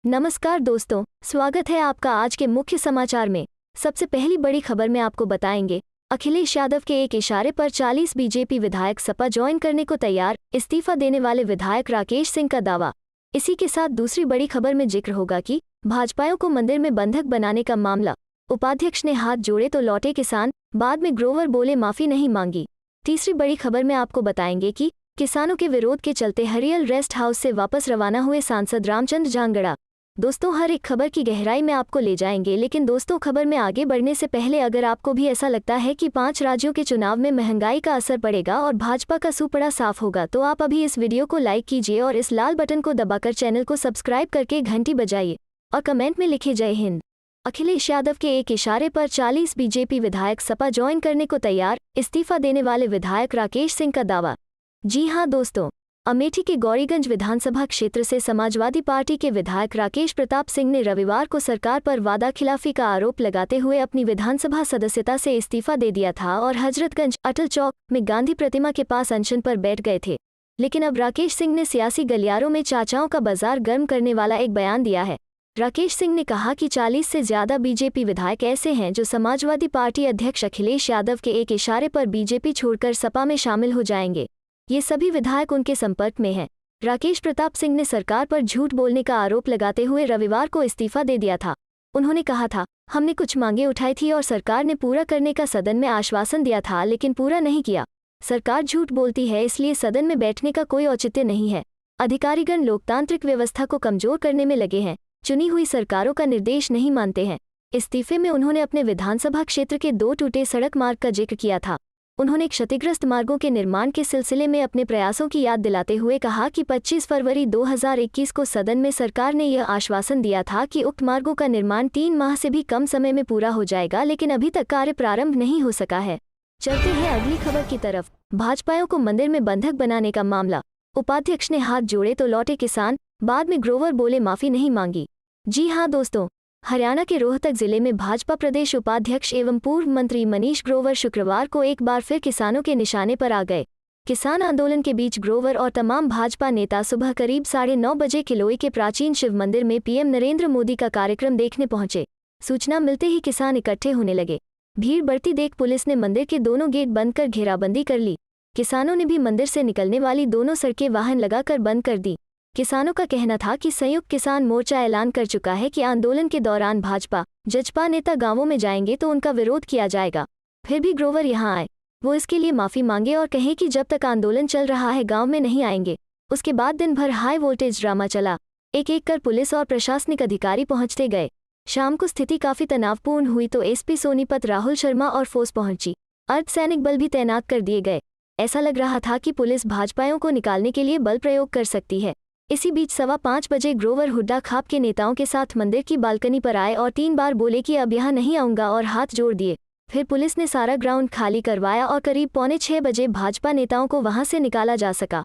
नमस्कार दोस्तों, स्वागत है आपका आज के मुख्य समाचार में। सबसे पहली बड़ी खबर में आपको बताएंगे, अखिलेश यादव के एक इशारे पर 40 बीजेपी विधायक सपा ज्वाइन करने को तैयार, इस्तीफा देने वाले विधायक राकेश सिंह का दावा। इसी के साथ दूसरी बड़ी खबर में जिक्र होगा कि भाजपाइयों को मंदिर में बंधक बनाने का मामला, उपाध्यक्ष ने हाथ जोड़े तो लौटे किसान, बाद में ग्रोवर बोले माफी नहीं मांगी। तीसरी बड़ी खबर में आपको बताएंगे कि किसानों के विरोध के चलते हरियल रेस्ट हाउस से वापस रवाना हुए सांसद रामचंद्र जांगड़ा। दोस्तों, हर एक खबर की गहराई में आपको ले जाएंगे, लेकिन दोस्तों खबर में आगे बढ़ने से पहले अगर आपको भी ऐसा लगता है कि 5 राज्यों के चुनाव में महंगाई का असर पड़ेगा और भाजपा का सुपड़ा साफ होगा, तो आप अभी इस वीडियो को लाइक कीजिए और इस लाल बटन को दबाकर चैनल को सब्सक्राइब करके घंटी बजाइए और कमेंट में लिखिए जय हिंद। अखिलेश यादव के एक इशारे पर 40 बीजेपी विधायक सपा ज्वाइन करने को तैयार, इस्तीफा देने वाले विधायक राकेश सिंह का दावा। जी हां दोस्तों, अमेठी के गौरीगंज विधानसभा क्षेत्र से समाजवादी पार्टी के विधायक राकेश प्रताप सिंह ने रविवार को सरकार पर वादाखिलाफी का आरोप लगाते हुए अपनी विधानसभा सदस्यता से इस्तीफा दे दिया था और हजरतगंज अटल चौक में गांधी प्रतिमा के पास अनशन पर बैठ गए थे। लेकिन अब राकेश सिंह ने सियासी गलियारों में चाचाओं का बाजार गर्म करने वाला एक बयान दिया है। राकेश सिंह ने कहा कि 40 से ज्यादा बीजेपी विधायक ऐसे हैं जो समाजवादी पार्टी अध्यक्ष अखिलेश यादव के एक इशारे पर बीजेपी छोड़कर सपा में शामिल हो जाएंगे। ये सभी विधायक उनके संपर्क में हैं। राकेश प्रताप सिंह ने सरकार पर झूठ बोलने का आरोप लगाते हुए रविवार को इस्तीफा दे दिया था। उन्होंने कहा था, हमने कुछ मांगे उठाई थी और सरकार ने पूरा करने का सदन में आश्वासन दिया था, लेकिन पूरा नहीं किया। सरकार झूठ बोलती है, इसलिए सदन में बैठने का कोई औचित्य नहीं है। अधिकारीगण लोकतांत्रिक व्यवस्था को कमजोर करने में लगे हैं, चुनी हुई सरकारों का निर्देश नहीं मानते हैं। इस्तीफे में उन्होंने अपने विधानसभा क्षेत्र के 2 टूटे सड़क मार्ग का जिक्र किया था। उन्होंने क्षतिग्रस्त मार्गों के निर्माण के सिलसिले में अपने प्रयासों की याद दिलाते हुए कहा कि 25 फरवरी 2021 को सदन में सरकार ने यह आश्वासन दिया था कि उक्त मार्गों का निर्माण 3 माह से भी कम समय में पूरा हो जाएगा, लेकिन अभी तक कार्य प्रारंभ नहीं हो सका है। चलते हैं अगली खबर की तरफ। भाजपाइयों को मंदिर में बंधक बनाने का मामला, उपाध्यक्ष ने हाथ जोड़े तो लौटे किसान, बाद में ग्रोवर बोले माफी नहीं मांगी। जी हाँ दोस्तों, हरियाणा के रोहतक जिले में भाजपा प्रदेश उपाध्यक्ष एवं पूर्व मंत्री मनीष ग्रोवर शुक्रवार को एक बार फिर किसानों के निशाने पर आ गए। किसान आंदोलन के बीच ग्रोवर और तमाम भाजपा नेता सुबह करीब 9:30 बजे किलोई के प्राचीन शिव मंदिर में पीएम नरेंद्र मोदी का कार्यक्रम देखने पहुंचे। सूचना मिलते ही किसान इकट्ठे होने लगे। भीड़ बढ़ती देख पुलिस ने मंदिर के दोनों गेट बंद कर घेराबंदी कर ली। किसानों ने भी मंदिर से निकलने वाली दोनों सड़कें वाहन लगाकर बंद कर दी। किसानों का कहना था कि संयुक्त किसान मोर्चा ऐलान कर चुका है कि आंदोलन के दौरान भाजपा जजपा नेता गांवों में जाएंगे तो उनका विरोध किया जाएगा। फिर भी ग्रोवर यहां आए, वो इसके लिए माफी मांगे और कहे कि जब तक आंदोलन चल रहा है गांव में नहीं आएंगे। उसके बाद दिन भर हाई वोल्टेज ड्रामा चला। एक एक कर पुलिस और प्रशासनिक अधिकारी पहुंचते गए। शाम को स्थिति काफी तनावपूर्ण हुई तो एसपी सोनीपत राहुल शर्मा और फोर्स पहुंची। अर्धसैनिक बल भी तैनात कर दिए गए। ऐसा लग रहा था कि पुलिस भाजपाइयों को निकालने के लिए बल प्रयोग कर सकती है। इसी बीच 5:15 बजे ग्रोवर हुड्डा खाप के नेताओं के साथ मंदिर की बालकनी पर आए और 3 बार बोले कि अब यहाँ नहीं आऊंगा और हाथ जोड़ दिए। फिर पुलिस ने सारा ग्राउंड खाली करवाया और करीब 5:45 बजे भाजपा नेताओं को वहां से निकाला जा सका।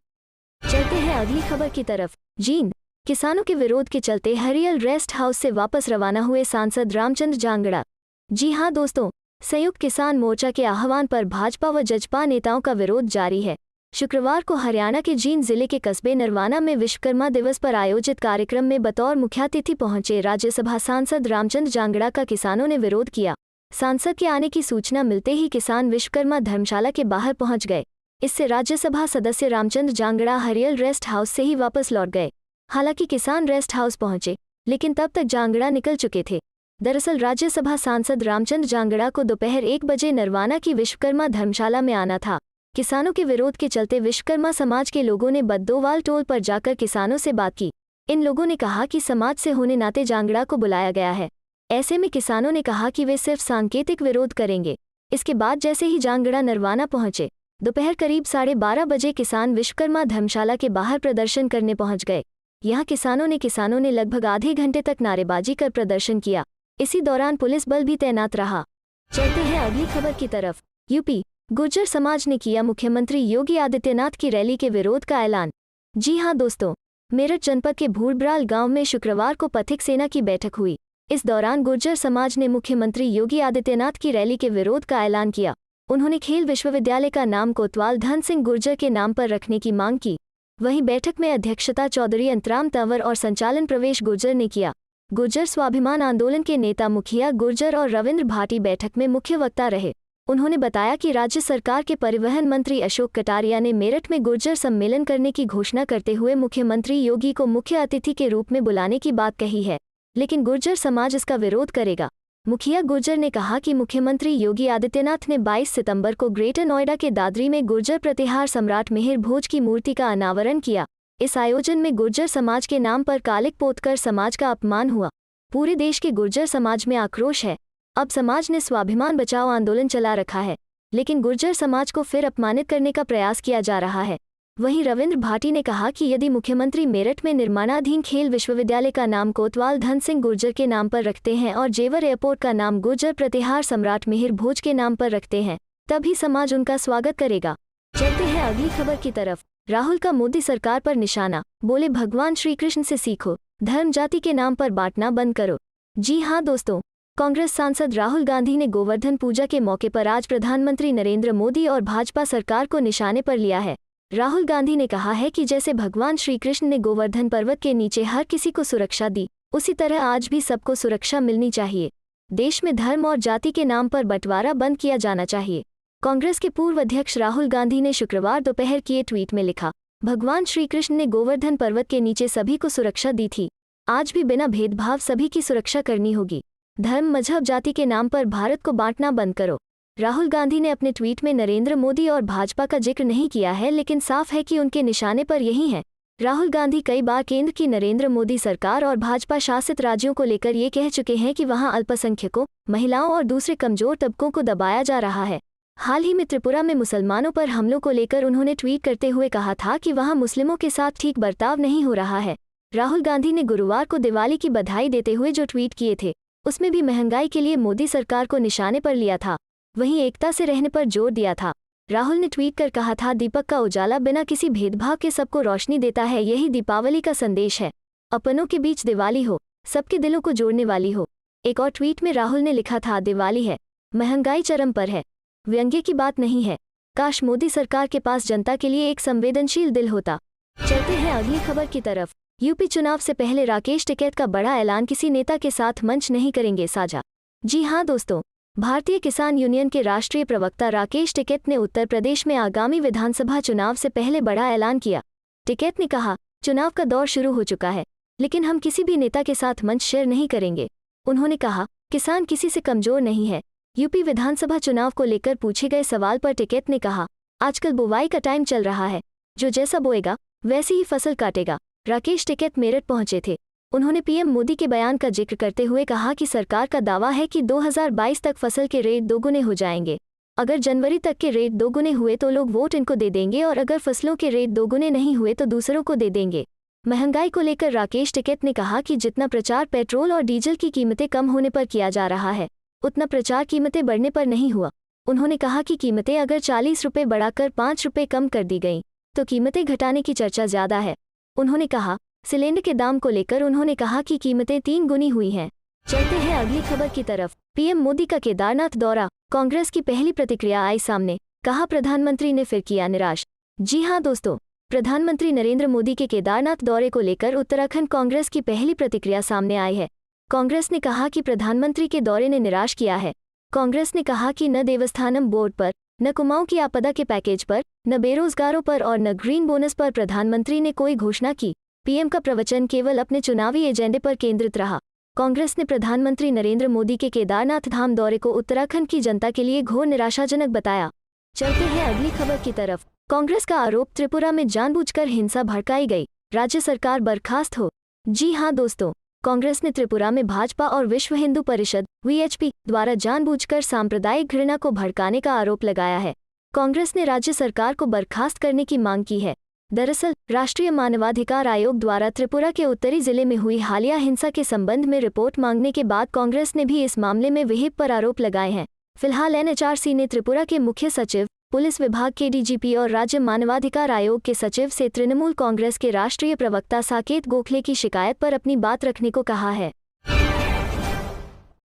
चलते हैं अगली खबर की तरफ। जींद, किसानों के विरोध के चलते हरियल रेस्ट हाउस से वापस रवाना हुए सांसद रामचंद्र जांगड़ा। जी हाँ दोस्तों, संयुक्त किसान मोर्चा के आह्वान पर भाजपा व जजपा नेताओं का विरोध जारी है। शुक्रवार को हरियाणा के जींद जिले के कस्बे नरवाना में विश्वकर्मा दिवस पर आयोजित कार्यक्रम में बतौर मुख्यातिथि पहुंचे राज्यसभा सांसद रामचंद्र जांगड़ा का किसानों ने विरोध किया। सांसद के आने की सूचना मिलते ही किसान विश्वकर्मा धर्मशाला के बाहर पहुंच गए। इससे राज्यसभा सदस्य रामचंद्र जांगड़ा हरियल रेस्ट हाउस से ही वापस लौट गए। हालांकि किसान रेस्ट हाउस पहुंचे, लेकिन तब तक जांगड़ा निकल चुके थे। दरअसल राज्यसभा सांसद रामचंद्र जांगड़ा को दोपहर 1 बजे नरवाना की विश्वकर्मा धर्मशाला में आना था। किसानों के विरोध के चलते विश्वकर्मा समाज के लोगों ने बद्दोवाल टोल पर जाकर किसानों से बात की। इन लोगों ने कहा कि समाज से होने नाते जांगड़ा को बुलाया गया है। ऐसे में किसानों ने कहा कि वे सिर्फ सांकेतिक विरोध करेंगे। इसके बाद जैसे ही जांगड़ा नरवाना पहुंचे, दोपहर करीब 12:30 बजे किसान विश्वकर्मा धर्मशाला के बाहर प्रदर्शन करने पहुंच गए। यहाँ किसानों ने लगभग आधे घंटे तक नारेबाजी कर प्रदर्शन किया। इसी दौरान पुलिस बल भी तैनात रहा। चलते हैं अगली खबर की तरफ। यूपी, गुर्जर समाज ने किया मुख्यमंत्री योगी आदित्यनाथ की रैली के विरोध का ऐलान। जी हां दोस्तों, मेरठ जनपद के भूरब्राल गांव में शुक्रवार को पथिक सेना की बैठक हुई। इस दौरान गुर्जर समाज ने मुख्यमंत्री योगी आदित्यनाथ की रैली के विरोध का ऐलान किया। उन्होंने खेल विश्वविद्यालय का नाम कोतवाल धन सिंह गुर्जर के नाम पर रखने की मांग की। वहीं बैठक में अध्यक्षता चौधरी अंतराम तंवर और संचालन प्रवेश गुर्जर ने किया। गुर्जर स्वाभिमान आंदोलन के नेता मुखिया गुर्जर और रविंद्र भाटी बैठक में मुख्य वक्ता रहे। उन्होंने बताया कि राज्य सरकार के परिवहन मंत्री अशोक कटारिया ने मेरठ में गुर्जर सम्मेलन करने की घोषणा करते हुए मुख्यमंत्री योगी को मुख्य अतिथि के रूप में बुलाने की बात कही है, लेकिन गुर्जर समाज इसका विरोध करेगा। मुखिया गुर्जर ने कहा कि मुख्यमंत्री योगी आदित्यनाथ ने 22 सितंबर को ग्रेटर नोएडा के दादरी में गुर्जर प्रतिहार सम्राट मिहिर भोज की मूर्ति का अनावरण किया। इस आयोजन में गुर्जर समाज के नाम पर कालिक पोतकर समाज का अपमान हुआ। पूरे देश के गुर्जर समाज में आक्रोश है। अब समाज ने स्वाभिमान बचाओ आंदोलन चला रखा है, लेकिन गुर्जर समाज को फिर अपमानित करने का प्रयास किया जा रहा है। वहीं रविंद्र भाटी ने कहा कि यदि मुख्यमंत्री मेरठ में निर्माणाधीन खेल विश्वविद्यालय का नाम कोतवाल धन सिंह गुर्जर के नाम पर रखते हैं और जेवर एयरपोर्ट का नाम गुर्जर प्रतिहार सम्राट मिहिर भोज के नाम पर रखते हैं, तभी समाज उनका स्वागत करेगा। चलते हैं अगली खबर की तरफ। राहुल का मोदी सरकार पर निशाना, बोले भगवान श्री कृष्ण से सीखो, धर्म जाति के नाम पर बांटना बंद करो। जी हाँ दोस्तों, कांग्रेस सांसद राहुल गांधी ने गोवर्धन पूजा के मौके पर आज प्रधानमंत्री नरेंद्र मोदी और भाजपा सरकार को निशाने पर लिया है। राहुल गांधी ने कहा है कि जैसे भगवान श्री कृष्ण ने गोवर्धन पर्वत के नीचे हर किसी को सुरक्षा दी, उसी तरह आज भी सबको सुरक्षा मिलनी चाहिए। देश में धर्म और जाति के नाम पर बंटवारा बंद किया जाना चाहिए। कांग्रेस के पूर्व अध्यक्ष राहुल गांधी ने शुक्रवार दोपहर किए ट्वीट में लिखा, भगवान श्री कृष्ण ने गोवर्धन पर्वत के नीचे सभी को सुरक्षा दी थी, आज भी बिना भेदभाव सभी की सुरक्षा करनी होगी। धर्म मजहब जाति के नाम पर भारत को बांटना बंद करो। राहुल गांधी ने अपने ट्वीट में नरेंद्र मोदी और भाजपा का जिक्र नहीं किया है, लेकिन साफ है कि उनके निशाने पर यही है। राहुल गांधी कई बार केंद्र की नरेंद्र मोदी सरकार और भाजपा शासित राज्यों को लेकर ये कह चुके हैं कि वहां अल्पसंख्यकों, महिलाओं और दूसरे कमजोर तबकों को दबाया जा रहा है। हाल ही में त्रिपुरा में मुसलमानों पर हमलों को लेकर उन्होंने ट्वीट करते हुए कहा था कि वहां मुस्लिमों के साथ ठीक बर्ताव नहीं हो रहा है। राहुल गांधी ने गुरुवार को दिवाली की बधाई देते हुए जो ट्वीट किए थे, उसमें भी महंगाई के लिए मोदी सरकार को निशाने पर लिया था, वहीं एकता से रहने पर जोर दिया था। राहुल ने ट्वीट कर कहा था, दीपक का उजाला बिना किसी भेदभाव के सबको रोशनी देता है, यही दीपावली का संदेश है। अपनों के बीच दिवाली हो, सबके दिलों को जोड़ने वाली हो। एक और ट्वीट में राहुल ने लिखा था, दिवाली है, महंगाई चरम पर है, व्यंग्य की बात नहीं है। काश मोदी सरकार के पास जनता के लिए एक संवेदनशील दिल होता। चलते हैं अगली खबर की तरफ। यूपी चुनाव से पहले राकेश टिकैत का बड़ा ऐलान, किसी नेता के साथ मंच नहीं करेंगे साझा। जी हां दोस्तों, भारतीय किसान यूनियन के राष्ट्रीय प्रवक्ता राकेश टिकैत ने उत्तर प्रदेश में आगामी विधानसभा चुनाव से पहले बड़ा ऐलान किया। टिकैत ने कहा, चुनाव का दौर शुरू हो चुका है, लेकिन हम किसी भी नेता के साथ मंच शेयर नहीं करेंगे। उन्होंने कहा, किसान किसी से कमजोर नहीं है। यूपी विधानसभा चुनाव को लेकर पूछे गए सवाल पर टिकैत ने कहा, आजकल बुवाई का टाइम चल रहा है, जो जैसा बोएगा वैसी ही फसल काटेगा। राकेश टिकैत मेरठ पहुंचे थे। उन्होंने पीएम मोदी के बयान का जिक्र करते हुए कहा कि सरकार का दावा है कि 2022 तक फसल के रेट दोगुने हो जाएंगे। अगर जनवरी तक के रेट दोगुने हुए तो लोग वोट इनको दे देंगे, और अगर फसलों के रेट दोगुने नहीं हुए तो दूसरों को दे देंगे। महंगाई को लेकर राकेश टिकैत ने कहा कि जितना प्रचार पेट्रोल और डीजल की कीमतें कम होने पर किया जा रहा है, उतना प्रचार कीमतें बढ़ने पर नहीं हुआ। उन्होंने कहा कि कीमतें अगर 40 रुपये बढ़ाकर 5 रुपये कम कर दी गईं, तो कीमतें घटाने की चर्चा ज़्यादा है। उन्होंने कहा, सिलेंडर के दाम को लेकर उन्होंने कहा कि कीमतें 3 गुनी हुई हैं। चलते हैं अगली खबर की तरफ। पीएम मोदी का केदारनाथ दौरा, कांग्रेस की पहली प्रतिक्रिया आई सामने, कहा प्रधानमंत्री ने फिर किया निराश। जी हां दोस्तों, प्रधानमंत्री नरेंद्र मोदी के केदारनाथ दौरे को लेकर उत्तराखंड कांग्रेस की पहली प्रतिक्रिया सामने आई है। कांग्रेस ने कहा कि प्रधानमंत्री के दौरे ने निराश किया है। कांग्रेस ने कहा कि न देवस्थानम बोर्ड पर, न कुमाऊं की आपदा के पैकेज पर, न बेरोजगारों पर और न ग्रीन बोनस पर प्रधानमंत्री ने कोई घोषणा की। पीएम का प्रवचन केवल अपने चुनावी एजेंडे पर केंद्रित रहा। कांग्रेस ने प्रधानमंत्री नरेंद्र मोदी के केदारनाथ धाम दौरे को उत्तराखंड की जनता के लिए घोर निराशाजनक बताया। चलते हैं अगली खबर की तरफ। कांग्रेस का आरोप, त्रिपुरा में जानबूझकर हिंसा भड़काई गई, राज्य सरकार बर्खास्त हो। जी हां दोस्तों, कांग्रेस ने त्रिपुरा में भाजपा और विश्व हिंदू परिषद (वीएचपी) द्वारा जानबूझकर सांप्रदायिक घृणा को भड़काने का आरोप लगाया है। कांग्रेस ने राज्य सरकार को बर्खास्त करने की मांग की है। दरअसल, राष्ट्रीय मानवाधिकार आयोग द्वारा त्रिपुरा के उत्तरी जिले में हुई हालिया हिंसा के संबंध में रिपोर्ट मांगने के बाद कांग्रेस ने भी इस मामले में विहिप पर आरोप लगाए हैं। फिलहाल एनएचआरसी ने त्रिपुरा के मुख्य सचिव, पुलिस विभाग के डीजीपी और राज्य मानवाधिकार आयोग के सचिव से तृणमूल कांग्रेस के राष्ट्रीय प्रवक्ता साकेत गोखले की शिकायत पर अपनी बात रखने को कहा है।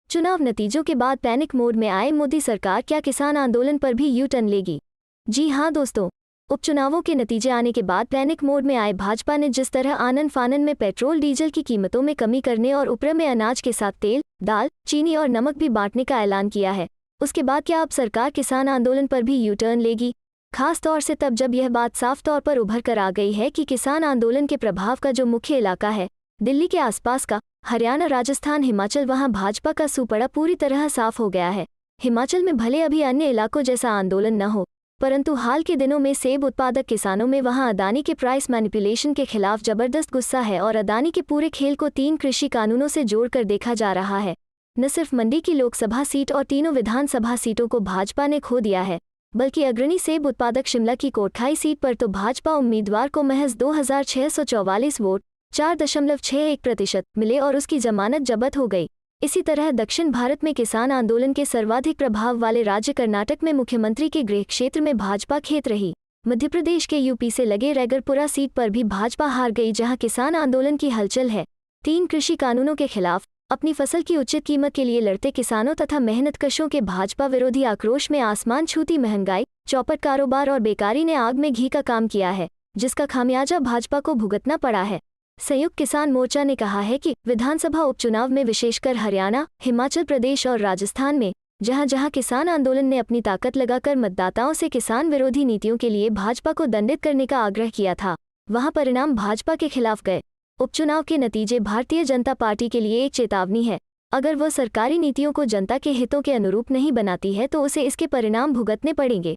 चुनाव नतीजों के बाद पैनिक मोड में आए मोदी सरकार क्या किसान आंदोलन पर भी यू टर्न लेगी? जी हां दोस्तों, उपचुनावों के नतीजे आने के बाद पैनिक मोड में आए भाजपा ने जिस तरह आनन फानन में पेट्रोल डीजल की कीमतों में कमी करने और ऊपर में अनाज के साथ तेल, दाल, चीनी और नमक भी बांटने का ऐलान किया है, उसके बाद क्या अब सरकार किसान आंदोलन पर भी यू टर्न लेगी? खास तौर से तब जब यह बात साफ तौर पर उभर कर आ गई है कि किसान आंदोलन के प्रभाव का जो मुख्य इलाका है दिल्ली के आसपास का हरियाणा, राजस्थान, हिमाचल, वहां भाजपा का सुपड़ा पूरी तरह साफ हो गया है। हिमाचल में भले अभी अन्य इलाकों जैसा आंदोलन न हो, परंतु हाल के दिनों में सेब उत्पादक किसानों में वहां अदानी के प्राइस मैनिपुलेशन के खिलाफ जबरदस्त गुस्सा है और अदानी के पूरे खेल को 3 कृषि कानूनों से जोड़कर देखा जा रहा है। न सिर्फ मंडी की लोकसभा सीट और तीनों विधानसभा सीटों को भाजपा ने खो दिया है, बल्कि अग्रणी सेब उत्पादक शिमला की कोटखाई सीट पर तो भाजपा उम्मीदवार को महज 2644 वोट 4.61% मिले और उसकी जमानत जब्त हो गई। इसी तरह दक्षिण भारत में किसान आंदोलन के सर्वाधिक प्रभाव वाले राज्य कर्नाटक में मुख्यमंत्री के गृह क्षेत्र में भाजपा खेत रही। मध्य प्रदेश के यूपी से लगे रैगरपुरा सीट पर भी भाजपा हार गई, जहां किसान आंदोलन की हलचल है। 3 कृषि कानूनों के खिलाफ अपनी फसल की उचित कीमत के लिए लड़ते किसानों तथा मेहनतकशों के भाजपा विरोधी आक्रोश में आसमान छूती महंगाई, चौपट कारोबार और बेकारी ने आग में घी का काम किया है, जिसका खामियाजा भाजपा को भुगतना पड़ा है। संयुक्त किसान मोर्चा ने कहा है कि विधानसभा उपचुनाव में विशेषकर हरियाणा, हिमाचल प्रदेश और राजस्थान में जहां जहां किसान आंदोलन ने अपनी ताकत लगाकर मतदाताओं से किसान विरोधी नीतियों के लिए भाजपा को दंडित करने का आग्रह किया था, वहां परिणाम भाजपा के खिलाफ गए। उपचुनाव के नतीजे भारतीय जनता पार्टी के लिए एक चेतावनी है। अगर वह सरकारी नीतियों को जनता के हितों के अनुरूप नहीं बनाती है तो उसे इसके परिणाम भुगतने पड़ेंगे।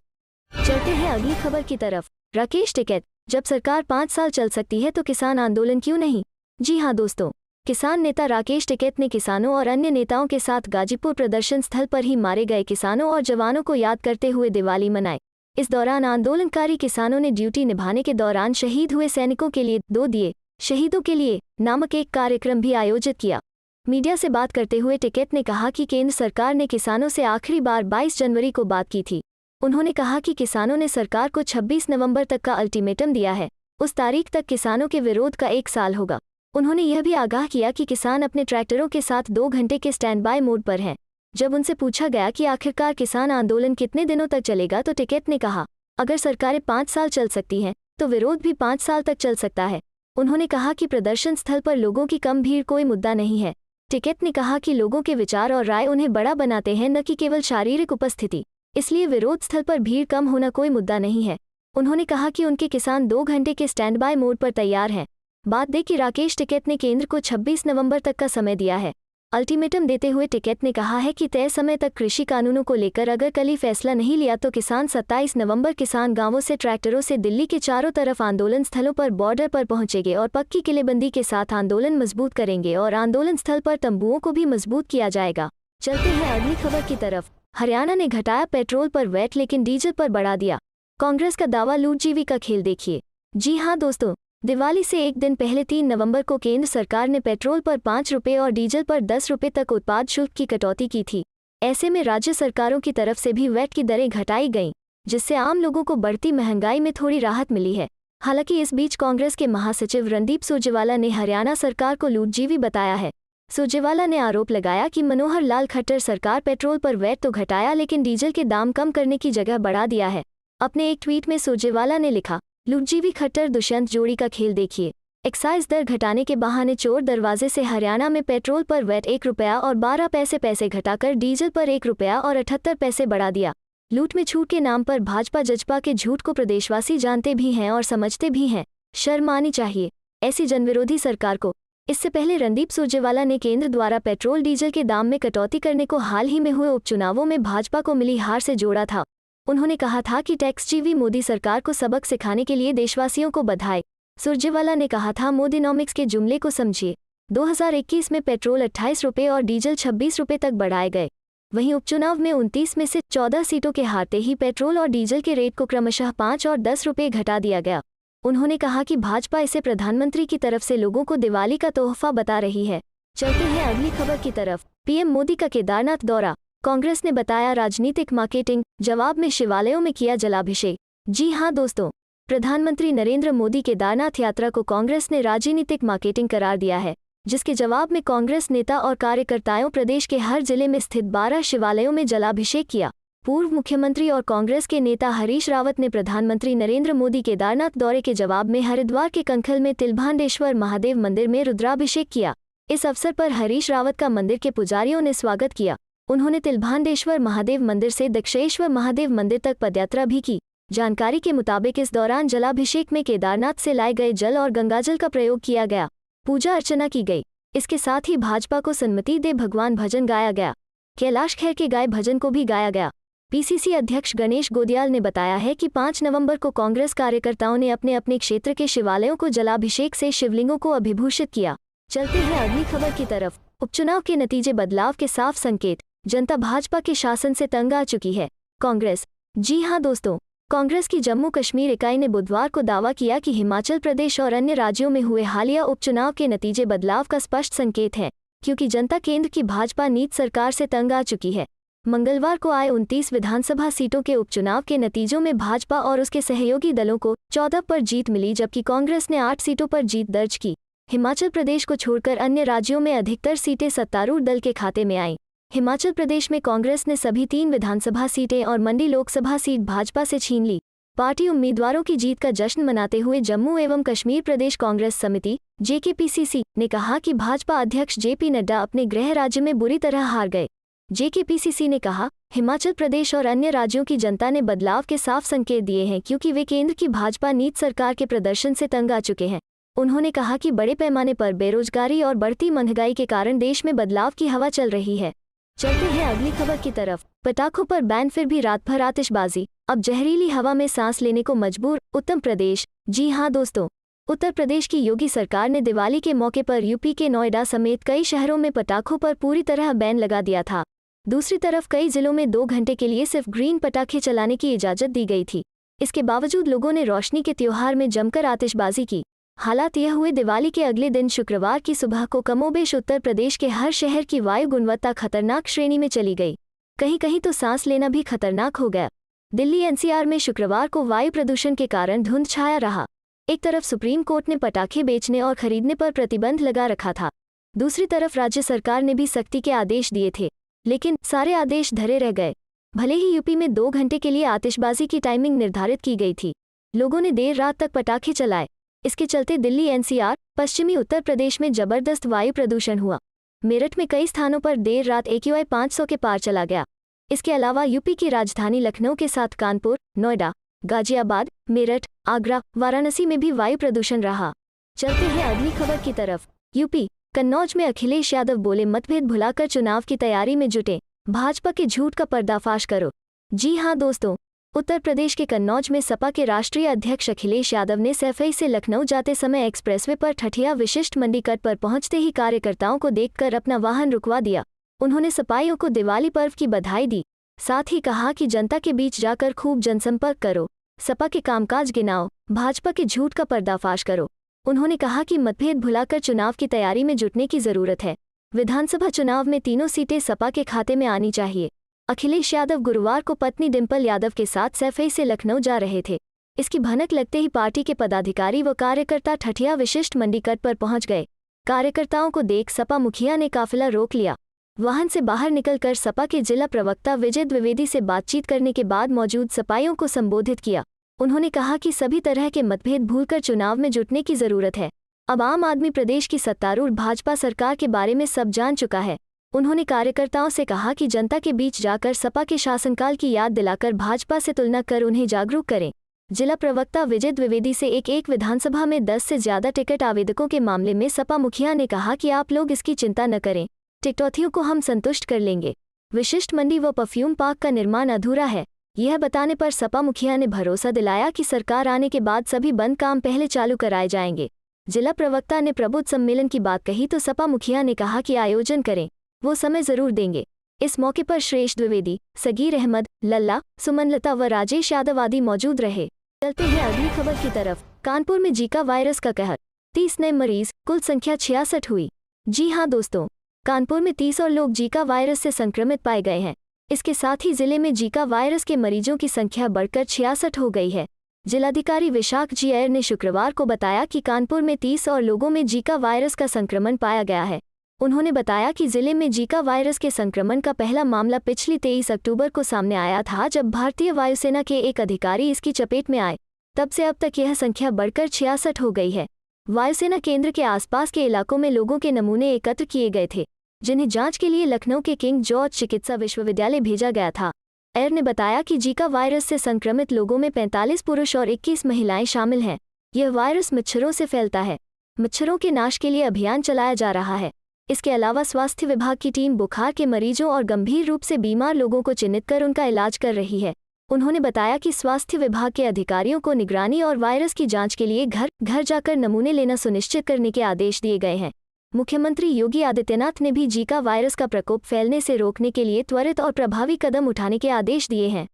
चलते हैं अगली खबर की तरफ। राकेश टिकैत, जब सरकार 5 साल चल सकती है तो किसान आंदोलन क्यों नहीं? जी हाँ दोस्तों, किसान नेता राकेश टिकैत ने किसानों और अन्य नेताओं के साथ गाजीपुर प्रदर्शन स्थल पर ही मारे गए किसानों और जवानों को याद करते हुए दिवाली मनाई। इस दौरान आंदोलनकारी किसानों ने ड्यूटी निभाने के दौरान शहीद हुए सैनिकों के लिए 2 दिए शहीदों के लिए नामक एक कार्यक्रम भी आयोजित किया। मीडिया से बात करते हुए टिकैत ने कहा कि केंद्र सरकार ने किसानों से आखिरी बार 22 जनवरी को बात की थी। उन्होंने कहा कि किसानों ने सरकार को 26 नवंबर तक का अल्टीमेटम दिया है, उस तारीख तक किसानों के विरोध का 1 साल होगा। उन्होंने यह भी आगाह किया कि किसान अपने ट्रैक्टरों के साथ 2 घंटे के स्टैंड बाय मोड पर हैं। जब उनसे पूछा गया कि आखिरकार किसान आंदोलन कितने दिनों तक चलेगा तो टिकैत ने कहा, अगर सरकारें 5 साल चल सकती हैं तो विरोध भी 5 साल तक चल सकता है। उन्होंने कहा कि प्रदर्शन स्थल पर लोगों की कम भीड़ कोई मुद्दा नहीं है। टिकैत ने कहा कि लोगों के विचार और राय उन्हें बड़ा बनाते हैं, न कि केवल शारीरिक उपस्थिति, इसलिए विरोध स्थल पर भीड़ कम होना कोई मुद्दा नहीं है। उन्होंने कहा कि उनके किसान 2 घंटे के स्टैंड बाय मोड पर तैयार हैं। बात दें कि राकेश टिकैत ने केंद्र को 26 नवंबर तक का समय दिया है। अल्टीमेटम देते हुए टिकैत ने कहा है कि तय समय तक कृषि कानूनों को लेकर अगर कल ही फैसला नहीं लिया तो किसान 27 नवंबर किसान गांवों से ट्रैक्टरों से दिल्ली के चारों तरफ आंदोलन स्थलों पर बॉर्डर पर पहुंचेंगे और पक्की किलेबंदी के साथ आंदोलन मजबूत करेंगे और आंदोलन स्थल पर तंबुओं को भी मजबूत किया जाएगा। चलते हैं अगली खबर की तरफ। हरियाणा ने घटाया पेट्रोल पर वैट लेकिन डीजल पर बढ़ा दिया। कांग्रेस का दावा, लूटजीवी का खेल देखिए। जी हाँ दोस्तों, दिवाली से एक दिन पहले 3 नवंबर को केंद्र सरकार ने पेट्रोल पर 5 रुपये और डीजल पर 10 रुपये तक उत्पाद शुल्क की कटौती की थी। ऐसे में राज्य सरकारों की तरफ से भी वैट की दरें घटाई गईं, जिससे आम लोगों को बढ़ती महंगाई में थोड़ी राहत मिली है। हालांकि इस बीच कांग्रेस के महासचिव रणदीप सुरजेवाला ने हरियाणा सरकार को लूटजीवी बताया है। सुरजेवाला ने आरोप लगाया कि मनोहर लाल खट्टर सरकार पेट्रोल पर वैट तो घटाया लेकिन डीजल के दाम कम करने की जगह बढ़ा दिया है। अपने एक ट्वीट में सुरजेवाला ने लिखा, लूटजीवी खट्टर दुष्यंत जोड़ी का खेल देखिए। एक्साइज दर घटाने के बहाने चोर दरवाजे से हरियाणा में पेट्रोल पर वैट 1 रुपया और 12 पैसे घटाकर डीजल पर 1 रुपया और 78 पैसे बढ़ा दिया। लूट में छूट के नाम पर भाजपा जजपा के झूठ को प्रदेशवासी जानते भी हैं और समझते भी हैं। शर्म आनी चाहिए ऐसी जनविरोधी सरकार को। इससे पहले रणदीप सुरजेवाला ने केंद्र द्वारा पेट्रोल डीजल के दाम में कटौती करने को हाल ही में हुए उपचुनावों में भाजपा को मिली हार से जोड़ा था। उन्होंने कहा था कि टैक्सजीवी मोदी सरकार को सबक सिखाने के लिए देशवासियों को बधाई। सुरजेवाला ने कहा था, मोदीनॉमिक्स के जुमले को समझिए। 2021 में पेट्रोल 28 रुपये और डीजल 26 रुपये तक बढ़ाए गए। वहीं उपचुनाव में 29 में से 14 सीटों के हारते ही पेट्रोल और डीजल के रेट को क्रमशः 5 और 10 रुपये घटा दिया गया। उन्होंने कहा कि भाजपा इसे प्रधानमंत्री की तरफ से लोगों को दिवाली का तोहफा बता रही है। चलते हैं अगली खबर की तरफ। पीएम मोदी का केदारनाथ दौरा, कांग्रेस ने बताया राजनीतिक मार्केटिंग, जवाब में शिवालयों में किया जलाभिषेक। जी हां दोस्तों, प्रधानमंत्री नरेंद्र मोदी केदारनाथ यात्रा को कांग्रेस ने राजनीतिक मार्केटिंग करार दिया है, जिसके जवाब में कांग्रेस नेता और कार्यकर्ताओं प्रदेश के हर जिले में स्थित 12 शिवालयों में जलाभिषेक किया। पूर्व मुख्यमंत्री और कांग्रेस के नेता हरीश रावत ने प्रधानमंत्री नरेंद्र मोदी केदारनाथ दौरे के जवाब में हरिद्वार के कंखल में तिलभांडेश्वर महादेव मंदिर में रुद्राभिषेक किया। इस अवसर पर हरीश रावत का मंदिर के पुजारियों ने स्वागत किया। उन्होंने तिलभांडेश्वर महादेव मंदिर से दक्षेश्वर महादेव मंदिर तक पदयात्रा भी की। जानकारी के मुताबिक इस दौरान जलाभिषेक में केदारनाथ से लाए गए जल और गंगाजल का प्रयोग किया गया, पूजा अर्चना की गई। इसके साथ ही भाजपा को सन्मति दे भगवान भजन गाया गया। कैलाश खेर के गाए भजन को भी गाया गया। पीसीसी अध्यक्ष गणेश गोदियाल ने बताया है कि 5 नवंबर को कांग्रेस कार्यकर्ताओं ने अपने अपने क्षेत्र के शिवालयों को जलाभिषेक से शिवलिंगों को अभिभूषित किया। चलते हैं अगली खबर की तरफ। उपचुनाव के नतीजे बदलाव के साफ संकेत। जनता भाजपा के शासन से तंग आ चुकी है। कांग्रेस। जी हां दोस्तों, कांग्रेस की जम्मू कश्मीर इकाई ने बुधवार को दावा किया कि हिमाचल प्रदेश और अन्य राज्यों में हुए हालिया उपचुनाव के नतीजे बदलाव का स्पष्ट संकेत है, क्योंकि जनता केंद्र की भाजपा नीति सरकार से तंग आ चुकी है। मंगलवार को आए 29 विधानसभा सीटों के उपचुनाव के नतीजों में भाजपा और उसके सहयोगी दलों को 14 पर जीत मिली, जबकि कांग्रेस ने 8 सीटों पर जीत दर्ज की। हिमाचल प्रदेश को छोड़कर अन्य राज्यों में अधिकतर सीटें सत्तारूढ़ दल के खाते में आईं। हिमाचल प्रदेश में कांग्रेस ने सभी 3 विधानसभा सीटें और मंडी लोकसभा सीट भाजपा से छीन ली। पार्टी उम्मीदवारों की जीत का जश्न मनाते हुए जम्मू एवं कश्मीर प्रदेश कांग्रेस समिति (जेकेपीसीसी) ने कहा कि भाजपा अध्यक्ष जेपी नड्डा अपने गृह राज्य में बुरी तरह हार गए। जेकेपीसीसी ने कहा, हिमाचल प्रदेश और अन्य राज्यों की जनता ने बदलाव के साफ संकेत दिए हैं, क्योंकि वे केंद्र की भाजपा नीति सरकार के प्रदर्शन से तंग आ चुके हैं। उन्होंने कहा कि बड़े पैमाने पर बेरोजगारी और बढ़ती महंगाई के कारण देश में बदलाव की हवा चल रही है। चलते हैं अगली खबर की तरफ। पटाखों पर बैन, फिर भी रात भर आतिशबाजी। अब जहरीली हवा में सांस लेने को मजबूर उत्तर प्रदेश। जी हां दोस्तों, उत्तर प्रदेश की योगी सरकार ने दिवाली के मौके पर यूपी के नोएडा समेत कई शहरों में पटाखों पर पूरी तरह बैन लगा दिया था। दूसरी तरफ कई जिलों में 2 घंटे के लिए सिर्फ ग्रीन पटाखे चलाने की इजाजत दी गई थी। इसके बावजूद लोगों ने रोशनी के त्योहार में जमकर आतिशबाजी की। हालात यह हुए दिवाली के अगले दिन शुक्रवार की सुबह को कमोबेश उत्तर प्रदेश के हर शहर की वायु गुणवत्ता खतरनाक श्रेणी में चली गई। कहीं कहीं तो सांस लेना भी खतरनाक हो गया। दिल्ली एनसीआर में शुक्रवार को वायु प्रदूषण के कारण धुंध छाया रहा। एक तरफ सुप्रीम कोर्ट ने पटाखे बेचने और खरीदने पर प्रतिबंध लगा रखा था, दूसरी तरफ राज्य सरकार ने भी सख्ती के आदेश दिए थे, लेकिन सारे आदेश धरे रह गए। भले ही यूपी में 2 घंटे के लिए आतिशबाजी की टाइमिंग निर्धारित की गई थी, लोगों ने देर रात तक पटाखे चलाए। इसके चलते दिल्ली एनसीआर, पश्चिमी उत्तर प्रदेश में जबरदस्त वायु प्रदूषण हुआ। मेरठ में कई स्थानों पर देर रात AQI 500 के पार चला गया। इसके अलावा यूपी की राजधानी लखनऊ के साथ कानपुर, नोएडा, गाजियाबाद, मेरठ, आगरा, वाराणसी में भी वायु प्रदूषण रहा। चलते हैं अगली खबर की तरफ। यूपी कन्नौज में अखिलेश यादव बोले, मतभेद भुलाकर चुनाव की तैयारी में जुटे, भाजपा के झूठ का पर्दाफाश करो। जी हां दोस्तों, उत्तर प्रदेश के कन्नौज में सपा के राष्ट्रीय अध्यक्ष अखिलेश यादव ने सैफई से लखनऊ जाते समय एक्सप्रेसवे पर ठठिया विशिष्ट मंडी कट पर पहुंचते ही कार्यकर्ताओं को देखकर अपना वाहन रुकवा दिया। उन्होंने सपाइयों को दिवाली पर्व की बधाई दी, साथ ही कहा कि जनता के बीच जाकर खूब जनसंपर्क करो, सपा के कामकाज गिनाओ, भाजपा के झूठ का पर्दाफाश करो। उन्होंने कहा कि मतभेद भुलाकर चुनाव की तैयारी में जुटने की जरूरत है। विधानसभा चुनाव में तीनों सीटें सपा के खाते में आनी चाहिए। अखिलेश यादव गुरुवार को पत्नी डिंपल यादव के साथ सैफई से लखनऊ जा रहे थे। इसकी भनक लगते ही पार्टी के पदाधिकारी व कार्यकर्ता ठठिया विशिष्ट मंडी कट पर पहुंच गए। कार्यकर्ताओं को देख सपा मुखिया ने काफिला रोक लिया। वाहन से बाहर निकलकर सपा के जिला प्रवक्ता विजय द्विवेदी से बातचीत करने के बाद मौजूद सपाइयों को संबोधित किया। उन्होंने कहा कि सभी तरह के मतभेद भूलकर चुनाव में जुटने की जरूरत है। अब आम आदमी प्रदेश की सत्तारूढ़ भाजपा सरकार के बारे में सब जान चुका है। उन्होंने कार्यकर्ताओं से कहा कि जनता के बीच जाकर सपा के शासनकाल की याद दिलाकर भाजपा से तुलना कर उन्हें जागरूक करें। जिला प्रवक्ता विजय द्विवेदी से एक विधानसभा में 10 से ज्यादा टिकट आवेदकों के मामले में सपा मुखिया ने कहा कि आप लोग इसकी चिंता न करें, टिकटौथियों को हम संतुष्ट कर लेंगे। विशिष्ट मंडी व परफ्यूम पार्क का निर्माण अधूरा है। यह बताने पर सपा मुखिया ने भरोसा दिलाया कि सरकार आने के बाद सभी बंद काम पहले चालू कराए जाएंगे। जिला प्रवक्ता ने प्रबुद्ध सम्मेलन की बात कही तो सपा मुखिया ने कहा कि आयोजन करें, वो समय जरूर देंगे। इस मौके पर श्रेष्ठ द्विवेदी, सगीर अहमद, लल्ला, सुमनलता व राजेश यादव आदि मौजूद रहे। चलते हैं अगली खबर की तरफ। कानपुर में जीका वायरस का कहर, 30 नए मरीज, कुल संख्या 66 हुई। जी हां दोस्तों, कानपुर में 30 और लोग जीका वायरस से संक्रमित पाए गए हैं। इसके साथ ही जिले में जीका वायरस के मरीजों की संख्या बढ़कर 66 हो गई है। जिलाधिकारी विशाख जी अय्यर ने शुक्रवार को बताया कि कानपुर में 30 और लोगों में जीका वायरस का संक्रमण पाया गया है। उन्होंने बताया कि जिले में जीका वायरस के संक्रमण का पहला मामला पिछली 23 अक्टूबर को सामने आया था, जब भारतीय वायुसेना के एक अधिकारी इसकी चपेट में आए। तब से अब तक यह संख्या बढ़कर 66 हो गई है। वायुसेना केंद्र के आसपास के इलाकों में लोगों के नमूने एकत्र किए गए थे, जिन्हें जांच के लिए लखनऊ के किंग जॉर्ज चिकित्सा विश्वविद्यालय भेजा गया था। एयर ने बताया कि जीका वायरस से संक्रमित लोगों में 45 पुरुष और 21 महिलाएं शामिल हैं। यह वायरस मच्छरों से फैलता है। मच्छरों के नाश के लिए अभियान चलाया जा रहा है। इसके अलावा स्वास्थ्य विभाग की टीम बुखार के मरीजों और गंभीर रूप से बीमार लोगों को चिन्हित कर उनका इलाज कर रही है। उन्होंने बताया कि स्वास्थ्य विभाग के अधिकारियों को निगरानी और वायरस की जांच के लिए घर घर जाकर नमूने लेना सुनिश्चित करने के आदेश दिए गए हैं। मुख्यमंत्री योगी आदित्यनाथ ने भी जीका वायरस का प्रकोप फैलने से रोकने के लिए त्वरित और प्रभावी कदम उठाने के आदेश दिए हैं।